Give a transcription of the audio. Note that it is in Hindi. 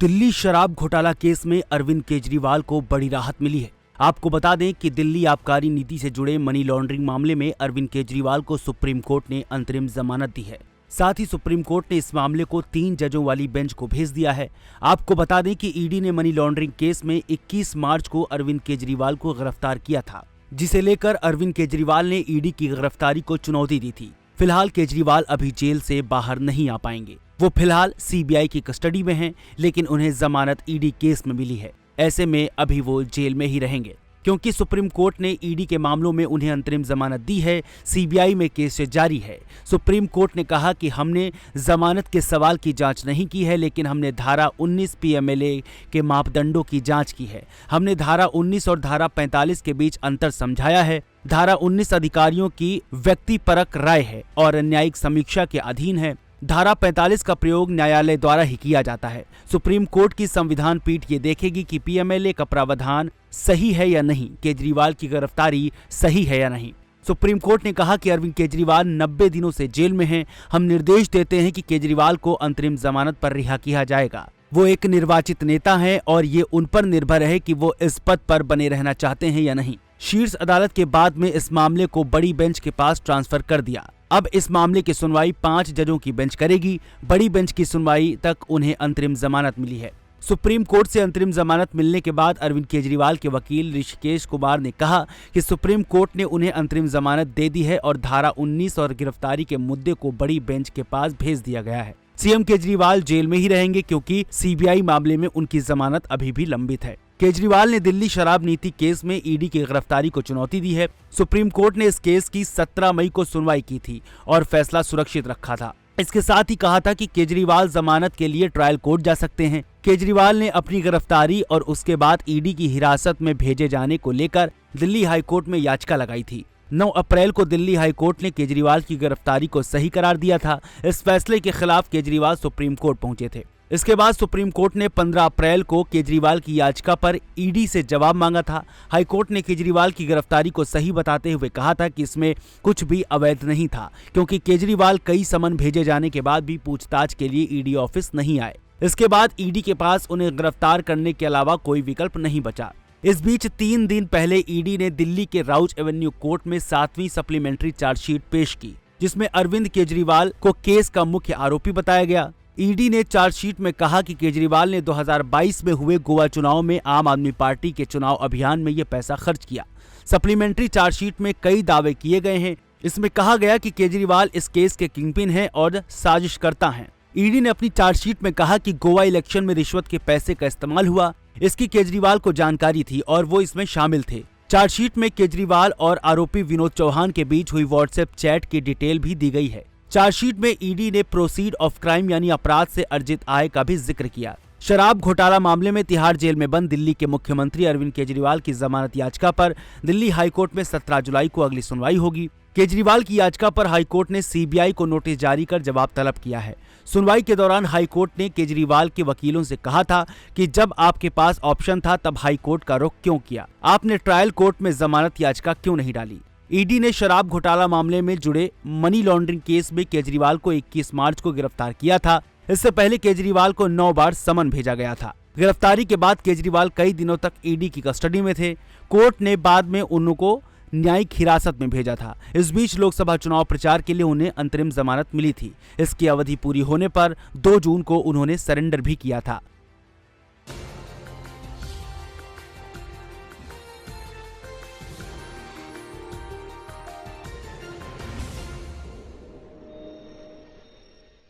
दिल्ली शराब घोटाला केस में अरविंद केजरीवाल को बड़ी राहत मिली है। आपको बता दें कि दिल्ली आबकारी नीति से जुड़े मनी लॉन्ड्रिंग मामले में अरविंद केजरीवाल को सुप्रीम कोर्ट ने अंतरिम जमानत दी है। साथ ही सुप्रीम कोर्ट ने इस मामले को 3 जजों वाली बेंच को भेज दिया है। आपको बता दें कि ईडी ने मनी लॉन्ड्रिंग केस में 21 मार्च को अरविंद केजरीवाल को गिरफ्तार किया था, जिसे लेकर अरविंद केजरीवाल ने ईडी की गिरफ्तारी को चुनौती दी थी। फिलहाल केजरीवाल अभी जेल से बाहर नहीं आ पाएंगे। वो फिलहाल सीबीआई की कस्टडी में हैं, लेकिन उन्हें जमानत ईडी केस में मिली है। ऐसे में अभी वो जेल में ही रहेंगे, क्योंकि सुप्रीम कोर्ट ने ईडी के मामलों में उन्हें अंतरिम जमानत दी है। सीबीआई में केस जारी है। सुप्रीम कोर्ट ने कहा कि हमने जमानत के सवाल की जांच नहीं की है, लेकिन हमने धारा 19 पीएमएलए के मापदंडों की जांच की है। हमने धारा 19 और धारा 45 के बीच अंतर समझाया है। धारा 19 अधिकारियों की व्यक्तिपरक राय है और न्यायिक समीक्षा के अधीन है। धारा 45 का प्रयोग न्यायालय द्वारा ही किया जाता है। सुप्रीम कोर्ट की संविधान पीठ ये देखेगी कि पीएमएलए का प्रावधान सही है या नहीं, केजरीवाल की गिरफ्तारी सही है या नहीं। सुप्रीम कोर्ट ने कहा कि अरविंद केजरीवाल 90 दिनों से जेल में हैं। हम निर्देश देते हैं कि केजरीवाल को अंतरिम जमानत पर रिहा किया जाएगा। वो एक निर्वाचित नेता हैं और ये उन पर निर्भर है कि वो इस पद पर बने रहना चाहते हैं या नहीं। शीर्ष अदालत के बाद में इस मामले को बड़ी बेंच के पास ट्रांसफर कर दिया। अब इस मामले की सुनवाई 5 जजों की बेंच करेगी। बड़ी बेंच की सुनवाई तक उन्हें अंतरिम जमानत मिली है। सुप्रीम कोर्ट से अंतरिम जमानत मिलने के बाद अरविंद केजरीवाल के वकील ऋषिकेश कुमार ने कहा कि सुप्रीम कोर्ट ने उन्हें अंतरिम जमानत दे दी है और धारा 19 और गिरफ्तारी के मुद्दे को बड़ी बेंच के पास भेज दिया गया है। सीएम केजरीवाल जेल में ही रहेंगे, क्योंकि सीबीआई मामले में उनकी जमानत अभी भी लंबित है। केजरीवाल ने दिल्ली शराब नीति केस में ईडी की गिरफ्तारी को चुनौती दी है। सुप्रीम कोर्ट ने इस केस की 17 मई को सुनवाई की थी और फैसला सुरक्षित रखा था। इसके साथ ही कहा था कि केजरीवाल जमानत के लिए ट्रायल कोर्ट जा सकते हैं। केजरीवाल ने अपनी गिरफ्तारी और उसके बाद ईडी की हिरासत में भेजे जाने को लेकर दिल्ली हाईकोर्ट में याचिका लगाई थी। 9 अप्रैल को दिल्ली हाईकोर्ट ने केजरीवाल की गिरफ्तारी को सही करार दिया था। इस फैसले के खिलाफ केजरीवाल सुप्रीम कोर्ट पहुंचे थे। इसके बाद सुप्रीम कोर्ट ने 15 अप्रैल को केजरीवाल की याचिका पर ईडी से जवाब मांगा था। हाईकोर्ट ने केजरीवाल की गिरफ्तारी को सही बताते हुए कहा था कि इसमें कुछ भी अवैध नहीं था, क्योंकि केजरीवाल कई समन भेजे जाने के बाद भी पूछताछ के लिए ईडी ऑफिस नहीं आए। इसके बाद ईडी के पास उन्हें गिरफ्तार करने के अलावा कोई विकल्प नहीं बचा। इस बीच 3 दिन पहले ईडी ने दिल्ली के राउज एवेन्यू कोर्ट में 7वीं सप्लीमेंट्री चार्जशीट पेश की, जिसमें अरविंद केजरीवाल को केस का मुख्य आरोपी बताया गया। ईडी ने चार्जशीट में कहा कि केजरीवाल ने 2022 में हुए गोवा चुनाव में आम आदमी पार्टी के चुनाव अभियान में ये पैसा खर्च किया। सप्लीमेंट्री चार्जशीट में कई दावे किए गए हैं। इसमें कहा गया कि केजरीवाल इस केस के किंगपिन हैं और साजिशकर्ता हैं। ईडी ने अपनी चार्जशीट में कहा कि गोवा इलेक्शन में रिश्वत के पैसे का इस्तेमाल हुआ, इसकी केजरीवाल को जानकारी थी और वो इसमें शामिल थे। चार्जशीट में केजरीवाल और आरोपी विनोद चौहान के बीच हुई व्हाट्सएप चैट की डिटेल भी दी गई है। चार्जशीट में ईडी ने प्रोसीड ऑफ क्राइम यानी अपराध से अर्जित आय का भी जिक्र किया। शराब घोटाला मामले में तिहाड़ जेल में बंद दिल्ली के मुख्यमंत्री अरविंद केजरीवाल की जमानत याचिका पर दिल्ली हाईकोर्ट में 17 जुलाई को अगली सुनवाई होगी। केजरीवाल की याचिका पर हाईकोर्ट ने सीबीआई को नोटिस जारी कर जवाब तलब किया है। सुनवाई के दौरान हाईकोर्ट ने केजरीवाल के वकीलों से कहा था कि जब आपके पास ऑप्शन था तब हाईकोर्ट का रुख क्यों किया, आपने ट्रायल कोर्ट में जमानत याचिका क्यों नहीं डाली। ईडी ने शराब घोटाला मामले में जुड़े मनी लॉन्ड्रिंग केस में केजरीवाल को 21 मार्च को गिरफ्तार किया था। इससे पहले केजरीवाल को 9 बार समन भेजा गया था। गिरफ्तारी के बाद केजरीवाल कई दिनों तक ईडी की कस्टडी में थे। कोर्ट ने बाद में उनको न्यायिक हिरासत में भेजा था। इस बीच लोकसभा चुनाव प्रचार के लिए उन्हें अंतरिम जमानत मिली थी। इसकी अवधि पूरी होने पर 2 जून को उन्होंने सरेंडर भी किया था।